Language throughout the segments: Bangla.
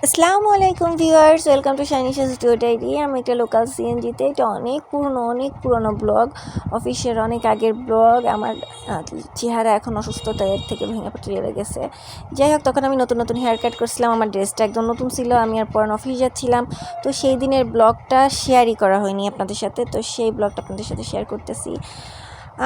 আসসালামু আলাইকুম viewers, welcome to Shahranisha studio diary. আমি একটা লোকাল সিএনজিতে, এটা অনেক পুরনো ব্লগ, অফিসের অনেক আগের ব্লগ। আমার চেহারা এখন অসুস্থতার থেকে ভেঙে পড়ে গেছে। যাই হোক, তখন আমি নতুন হেয়ার কাট করছিলাম, আমার ড্রেসটা একদম নতুন ছিল, আমি আর পরে অফিস যাচ্ছিলাম। তো সেই দিনের ব্লগটা শেয়ারই করা হয়নি আপনাদের সাথে, তো সেই ব্লগটা আপনাদের সাথে শেয়ার করতেছি।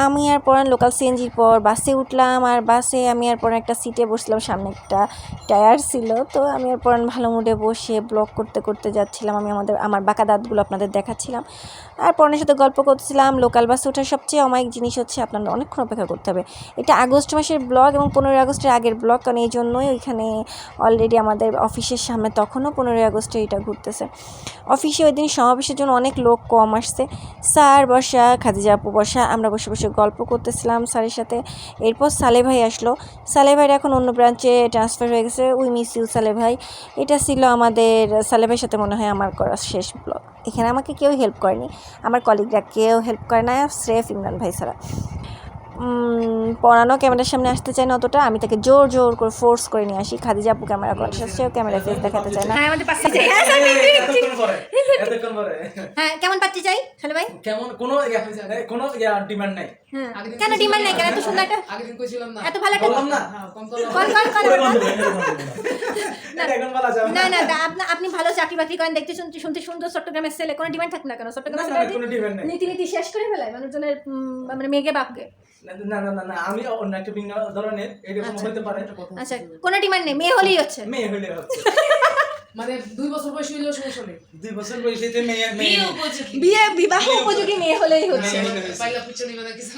আমি আর পরান লোকাল সিএনজির পর বাসে উঠলাম, আর বাসে আমি আর পরান একটা সিটে বসলাম, সামনে একটা টায়ার ছিল। তো আমি আর পরান ভালো মুডে বসে ব্লগ করতে যাচ্ছিলাম। আমি আমার বাঁকা দাঁতগুলো আপনাদের দেখাচ্ছিলাম, আর পরানের সাথে গল্প করছিলাম। লোকাল বাসে ওঠার সবচেয়ে অমায়িক জিনিস হচ্ছে আপনাদের অনেকক্ষণ অপেক্ষা করতে হবে। এটা আগস্ট মাসের ব্লগ এবং 15ই আগস্টের আগের ব্লগ, কারণ এই জন্যই ওইখানে অলরেডি আমাদের অফিসের সামনে তখনও 15ই আগস্টে এটা ঘুরতেছে। অফিসে ওই দিন সমাবেশের জন্য অনেক লোক কম আসছে। স্যার বসা, খাদিজা আপু বসা, আমরা বসে গল্প করতেছিলাম স্যারের সাথে। এরপর সালে ভাই আসলো। সালে ভাইয়ের এখন অন্য ব্রাঞ্চে ট্রান্সফার হয়ে গেছে। উই মিস ইউ সালে ভাই। এটা ছিল আমাদের সালে ভাইয়ের সাথে মনে হয় আমার করা শেষ ব্লগ। এখানে আমাকে কেউ হেল্প করেনি, আমার কলিগরা কেউ হেল্প করে না, স্রেফ ইমরান ভাই ছাড়া। পড়ানো ক্যামেরার সামনে আসতে চায় না অতটা, আমি তাকে জোর করে ফোর্স করে নিয়ে আসি। খাদিজা আপু ক্যামেরা করে আসছে, ক্যামেরা ফেস দেখাতে চায় না। হ্যাঁ, কেমন পাচ্ছি চাই সালে ভাই? কেমন কোনো ডিমান্ড নাই। কেন ডিমান্ড নাই? কেন এত সুন্দর একটা, আগে দিন কইছিলাম না, এত ভালো একটা বললাম না, না আপনি ভালো চাকরি বাকরি করেন, দেখতে শুনতে সুন্দর চট্টগ্রামের ছেলে, কোনো ডিমান্ড থাক না কেন? চট্টগ্রামের ছেলে নীতি শেষ করে ফেলায় মানুষজনের, মানে মেঘে বাপকে। না আমি অন্য একটা ভিন্ন ধরনের এরকম হতে পারে। আচ্ছা, কোনো ডিমান্ড নেই, মেয়ে হলেই হচ্ছে। মানে 2 বছর বয়স হইলেও সমস্যা নেই, 2 বছর বয়সেতে বিবাহ উপযোগী মেয়ে হলেই হচ্ছে। পাইলা পিছনে মানে কিছু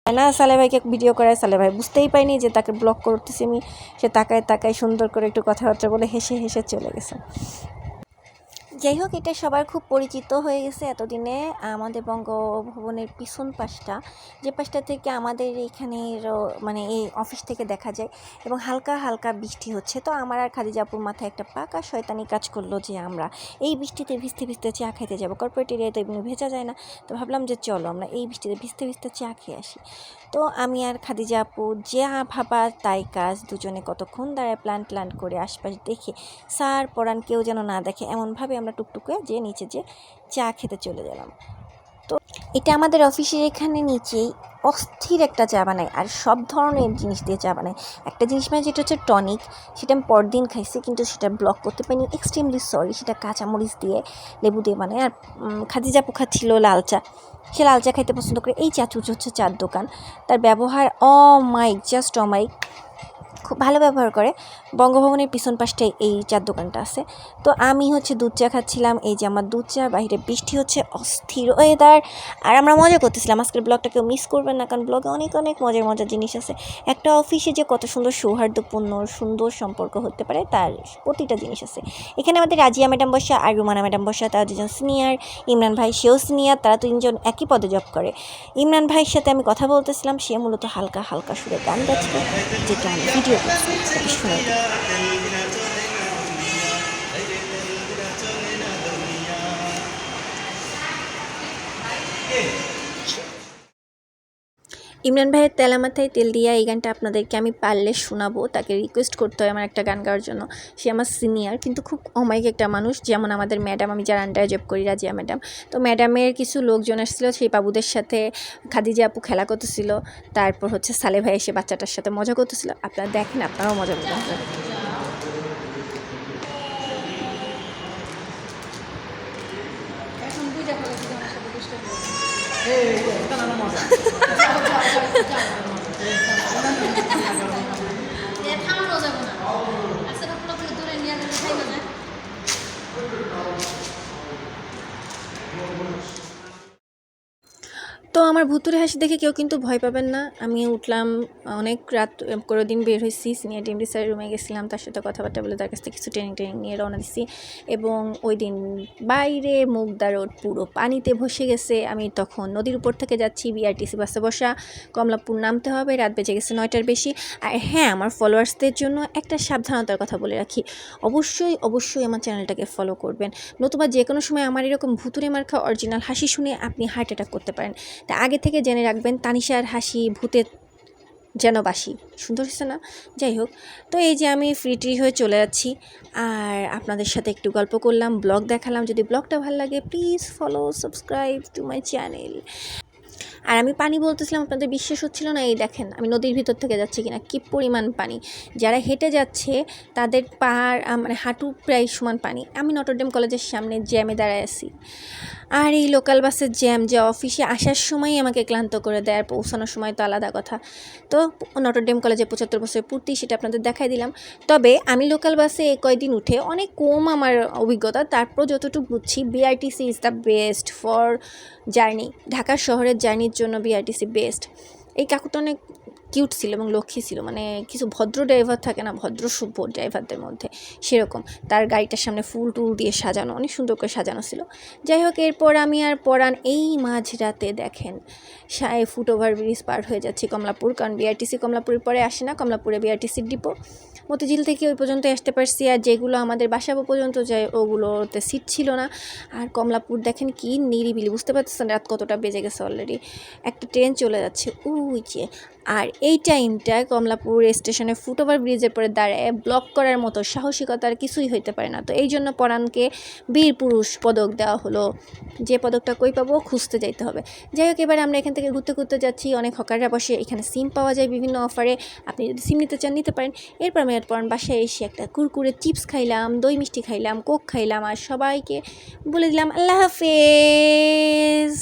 না, সালে ভাইকে ভিডিও করায়। সালে ভাই বুঝতেই পাইনি যে তাকে ব্লক করতেছি আমি। সে তাকায় সুন্দর করে একটু কথাবার্তা বলে হেসে চলে গেছে। যাই হোক, এটা সবার খুব পরিচিত হয়ে গেছে এতদিনে। আমাদের বঙ্গভবনের পিছন পাশটা, যে পাশটা থেকে আমাদের এইখানের মানে এই অফিস থেকে দেখা যায়, এবং হালকা বৃষ্টি হচ্ছে। তো আমার আর খাদিজা আপুর মাথায় একটা পাকা শয়তানি কাজ করলো যে আমরা এই বৃষ্টিতে ভিজতে চা খাইতে যাবো। কর্পোরেট এরিয়ায় তো এমনি ভেজা যায় না, তো ভাবলাম যে চলো আমরা এই বৃষ্টিতে ভিজতে চা খেয়ে আসি। তো আমি আর খাদিজা আপু যা ভাবা তাই কাজ, দুজনে কতক্ষণ দাঁড়ায় প্ল্যান করে আশপাশ দেখে স্যার পড়ান কেউ যেন না দেখে এমনভাবে আমরা টুকটুকে যে নিচে যে চা খেতে চলে গেলাম। তো এটা আমাদের অফিসের এখানে নিচেই অস্থির একটা চা বানায়, আর সব ধরনের জিনিস দিয়ে চা বানায়। একটা জিনিস মানে যেটা হচ্ছে টনিক, সেটা আমি পরদিন খাইছি, কিন্তু সেটা ব্লক করতে পারিনি, এক্সট্রিমলি সরি। সেটা কাঁচামরিচ দিয়ে লেবু দিয়ে বানায়। আর খাদিজা আপু খাচ্ছিল লাল চা, সে লাল চা খাইতে পছন্দ করে। এই চাচুচ হচ্ছে চার দোকান, তার ব্যবহার জাস্ট অমাইক, খুব ভালো ব্যবহার করে। বঙ্গভবনের পিছন পাশটায় এই চার দোকানটা আছে। তো আমি হচ্ছে দুধ চা খাচ্ছিলাম, এই যে আমার দুধ চা, বাইরে বৃষ্টি হচ্ছে, অস্থির ওয়েদার, আর আমরা মজা করতেছিলাম। আজকের ব্লগটা কেউ মিস করবেন না, কারণ ব্লগে অনেক মজার জিনিস আছে। একটা অফিসে যে কত সুন্দর সৌহার্দ্যপূর্ণ সুন্দর সম্পর্ক হতে পারে, তার প্রতিটা জিনিস আছে এখানে। আমাদের রাজিয়া ম্যাডাম বসা আর রুমানা ম্যাডাম বসা, তারা দুজন সিনিয়র। ইমরান ভাই, সেও সিনিয়র, তারা তিনজন একই পদে জব করে। ইমরান ভাইয়ের সাথে আমি কথা বলতেছিলাম, সে মূলত হালকা সুরে গান গাচ্ছিল, যেটা আমি ভিডিও করছি। ইমরান ভাইয়ের তেলা মাথায় তেল দিয়া এই গানটা আপনাদেরকে আমি পারলে শোনাবো। তাকে রিকোয়েস্ট করতে হয় আমার একটা গান গাওয়ার জন্য। সে আমার সিনিয়র, কিন্তু খুব অমায়িক একটা মানুষ। যেমন আমাদের ম্যাডাম, আমি যার আন্ডারে জব করি, রাজিয়া ম্যাডাম। তো ম্যাডামের কিছু লোকজন আসছিল, সেই বাবুদের সাথে খাদিজা আপু খেলা করতেছিল। তারপর হচ্ছে সালে ভাই এসে বাচ্চাটার সাথে মজা করতেছিল। আপনারা দেখেন, আপনারাও মজা করবেন। তো আমার ভুতুরে হাসি দেখে কেউ কিন্তু ভয় পাবেন না। আমি উঠলাম, অনেক রাত করে দিন বের হয়েছি, সিনিয়র টিম স্যারের রুমে গেছিলাম, তার সাথে কথাবার্তা বলে তার কাছ থেকে কিছু ট্রেনিং নিয়ে রওনা দিচ্ছি। এবং ওই দিন বাইরে মুগদা রোড পুরো পানিতে ভসে গেছে। আমি তখন নদীর উপর থেকে যাচ্ছি, বিআরটিসি বাসে বসা, কমলাপুর নামতে হবে, রাত বেজে গেছে 9টার বেশি। আর হ্যাঁ, আমার ফলোয়ার্সদের জন্য একটা সাবধানতার কথা বলে রাখি, অবশ্যই আমার চ্যানেলটাকে ফলো করবেন, নতুবা যে কোনো সময় আমার এরকম ভুতুরে মার্কা অরিজিনাল হাসি শুনে আপনি হার্ট অ্যাটাক করতে পারেন। তা আগে থেকে জেনে রাখবেন, তানিশার হাসি ভূতের যেন বাসি। সুন্দর হয়েছে না? যাই হোক, তো এই যে আমি ফ্রি ট্রি হয়ে চলে যাচ্ছি আর আপনাদের সাথে একটু গল্প করলাম, ব্লগ দেখালাম। যদি ব্লগটা ভালো লাগে please follow subscribe to my channel. আর আমি পানি বলতেছিলাম, আপনাদের বিশ্বাস হচ্ছিল না। এই দেখেন আমি নদীর ভিতর থেকে যাচ্ছি কিনা, কী পরিমাণ পানি। যারা হেঁটে যাচ্ছে তাদের পাহাড় মানে হাঁটু প্রায় সমান পানি। আমি নটরডেম কলেজের সামনে জ্যামে দাঁড়ায় আছি। আর এই লোকাল বাসের জ্যাম যে অফিসে আসার সময়ই আমাকে ক্লান্ত করে দেয়, আর পৌঁছানোর সময় তো আলাদা কথা। তো নটরডেম কলেজে 75 বছরের পূর্তি, সেটা আপনাদের দেখাই দিলাম। তবে আমি লোকাল বাসে কয়দিন উঠে অনেক কম আমার অভিজ্ঞতা, তারপর যতটুকু বুঝছি BRTC is the best for journey. ঢাকার শহরের জার্নির জন্য বিআরটিসি বেস্ট। এই কাকুটা অনেক কিউট ছিল এবং লক্ষ্মী ছিল, মানে কিছু ভদ্র ড্রাইভার থাকে না, ভদ্র সভ্য ড্রাইভারদের মধ্যে, সেরকম। তার গাড়িটার সামনে ফুল টুল দিয়ে সাজানো, অনেক সুন্দর করে সাজানো ছিল। যাই হোক, এরপর আমি আর পরান এই মাঝরাতে দেখেন ফুট ওভার ব্রিজ পার হয়ে যাচ্ছি কমলাপুর, কারণ বিআরটিসি কমলাপুরের পরে আসে না, কমলাপুরে বিআরটিসির ডিপো। মতিঝিল থেকে ওই পর্যন্ত আসতে পারছি, আর যেগুলো আমাদের বাসা পর্যন্ত যায় ওগুলোতে সিট ছিল না। আর কমলাপুর দেখেন কি নিরিবিলি, বুঝতে পারতেছেন রাত কতটা বেজে গেছে অলরেডি। একটা ট্রেন চলে যাচ্ছে ওই যে। আর এই টাইমটা কমলাপুর স্টেশনে ফুট ওভার ব্রিজের পরে দাঁড়ায় ব্লক করার মতো সাহসিকতার কিছুই হইতে পারে না। তো এই জন্য পরাণকে বীর পুরুষ পদক দেওয়া হলো। যে পদকটা কই পাবো, খুঁজতে যাইতে হবে। যাই হোক, এবার আমরা এখান থেকে ঘুরতে ঘুরতে যাচ্ছি। অনেক হকাররা বসে, এখানে সিম পাওয়া যায় বিভিন্ন অফারে, আপনি যদি সিম নিতে চান নিতে পারেন। এরপর আমি পরাণ বাসায় এসে একটা কুরকুরে চিপস খাইলাম, দই মিষ্টি খাইলাম, কোক খাইলাম, আর সবাইকে বলে দিলাম আল্লাহ হাফেজ।